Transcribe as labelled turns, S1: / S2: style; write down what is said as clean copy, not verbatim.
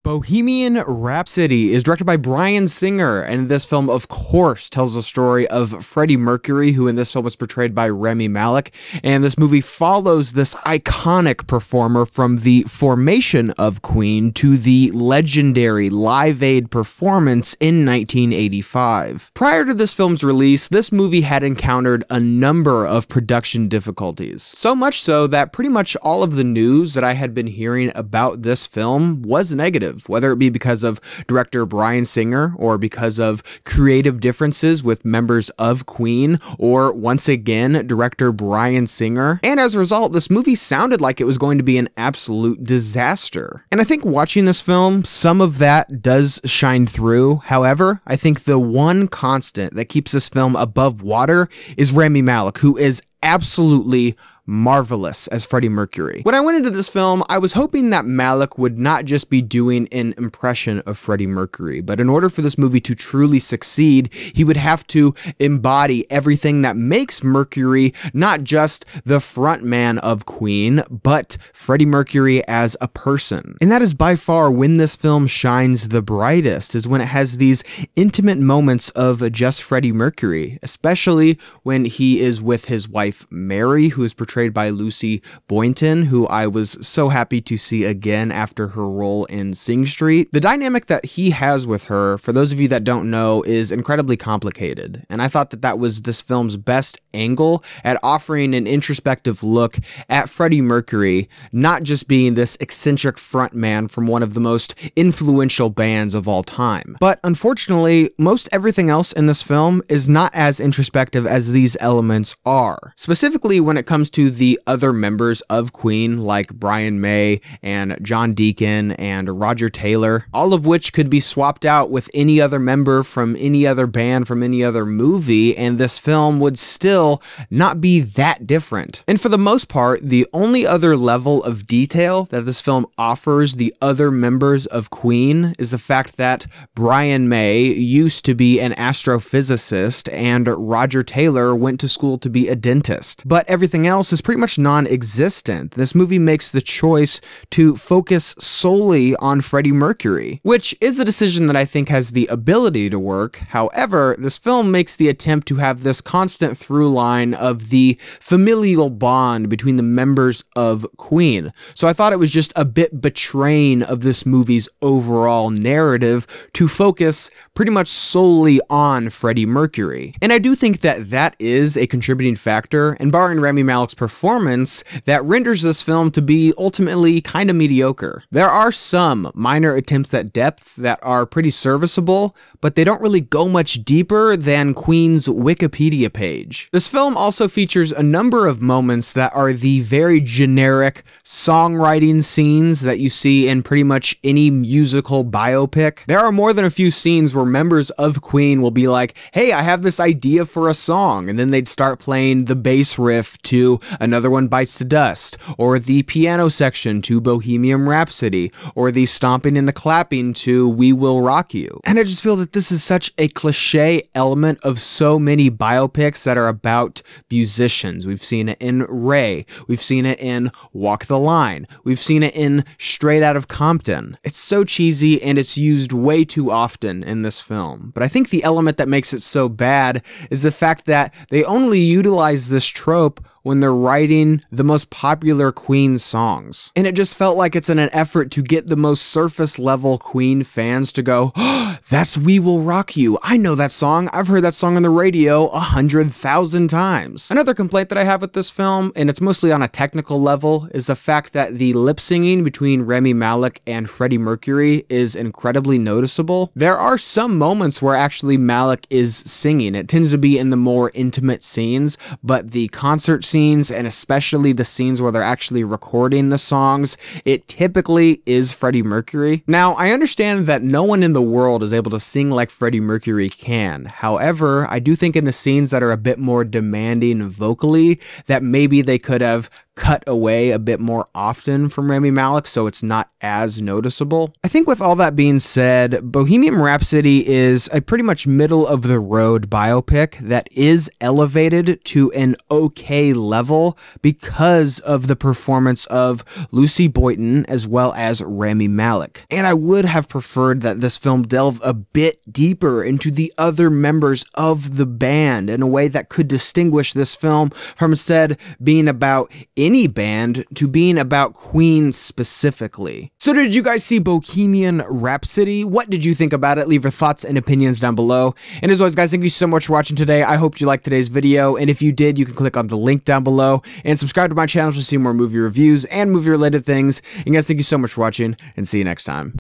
S1: Bohemian Rhapsody is directed by Bryan Singer, and this film, of course, tells the story of Freddie Mercury, who in this film was portrayed by Rami Malek, and this movie follows this iconic performer from the formation of Queen to the legendary Live Aid performance in 1985. Prior to this film's release, this movie had encountered a number of production difficulties, so much so that pretty much all of the news that I had been hearing about this film was negative. Whether it be because of director Bryan Singer or because of creative differences with members of Queen, or once again, director Bryan Singer. And as a result, this movie sounded like it was going to be an absolute disaster. And I think watching this film, some of that does shine through. However, I think the one constant that keeps this film above water is Rami Malek, who is absolutely marvelous as Freddie Mercury. When I went into this film, I was hoping that Malek would not just be doing an impression of Freddie Mercury, but in order for this movie to truly succeed, he would have to embody everything that makes Mercury not just the front man of Queen, but Freddie Mercury as a person. And that is by far when this film shines the brightest, is when it has these intimate moments of just Freddie Mercury, especially when he is with his wife Mary, who is portrayed by Lucy Boynton, who I was so happy to see again after her role in Sing Street. The dynamic that he has with her, for those of you that don't know, is incredibly complicated, and I thought that that was this film's best angle at offering an introspective look at Freddie Mercury, not just being this eccentric frontman from one of the most influential bands of all time. But unfortunately, most everything else in this film is not as introspective as these elements are. Specifically when it comes to the other members of Queen, like Brian May and John Deacon and Roger Taylor, all of which could be swapped out with any other member from any other band from any other movie, and this film would still not be that different. And for the most part, the only other level of detail that this film offers the other members of Queen is the fact that Brian May used to be an astrophysicist and Roger Taylor went to school to be a dentist. But everything else is pretty much non-existent. This movie makes the choice to focus solely on Freddie Mercury, which is a decision that I think has the ability to work. However, this film makes the attempt to have this constant through line of the familial bond between the members of Queen. So I thought it was just a bit betraying of this movie's overall narrative to focus pretty much solely on Freddie Mercury. And I do think that that is a contributing factor, and barring Rami Malek's performance, that renders this film to be ultimately kind of mediocre. There are some minor attempts at depth that are pretty serviceable, but they don't really go much deeper than Queen's Wikipedia page. This film also features a number of moments that are the very generic songwriting scenes that you see in pretty much any musical biopic. There are more than a few scenes where members of Queen will be like, hey, I have this idea for a song, and then they'd start playing the bass riff to Another One Bites the Dust, or the piano section to Bohemian Rhapsody, or the stomping and the clapping to We Will Rock You. And I just feel that this is such a cliche element of so many biopics that are about musicians. We've seen it in Ray, we've seen it in Walk the Line, we've seen it in Straight Outta Compton. It's so cheesy and it's used way too often in this film. But I think the element that makes it so bad is the fact that they only utilize this trope when they're writing the most popular Queen songs. And it just felt like it's in an effort to get the most surface level Queen fans to go, oh, that's We Will Rock You. I know that song. I've heard that song on the radio 100,000 times. Another complaint that I have with this film, and it's mostly on a technical level, is the fact that the lip singing between Rami Malek and Freddie Mercury is incredibly noticeable. There are some moments where actually Malek is singing. It tends to be in the more intimate scenes, but the concert scenes, and especially the scenes where they're actually recording the songs, it typically is Freddie Mercury. Now, I understand that no one in the world is able to sing like Freddie Mercury can. However, I do think in the scenes that are a bit more demanding vocally, that maybe they could have cut away a bit more often from Rami Malek, so it's not as noticeable. I think with all that being said, Bohemian Rhapsody is a pretty much middle-of-the-road biopic that is elevated to an okay level because of the performance of Lucy Boynton as well as Rami Malek. And I would have preferred that this film delve a bit deeper into the other members of the band in a way that could distinguish this film from instead being about any band to being about Queen specifically. So did you guys see Bohemian Rhapsody? What did you think about it? Leave your thoughts and opinions down below. And as always, guys, thank you so much for watching today. I hope you liked today's video, and if you did, you can click on the link down below and subscribe to my channel to see more movie reviews and movie related things. And guys, thank you so much for watching, and see you next time.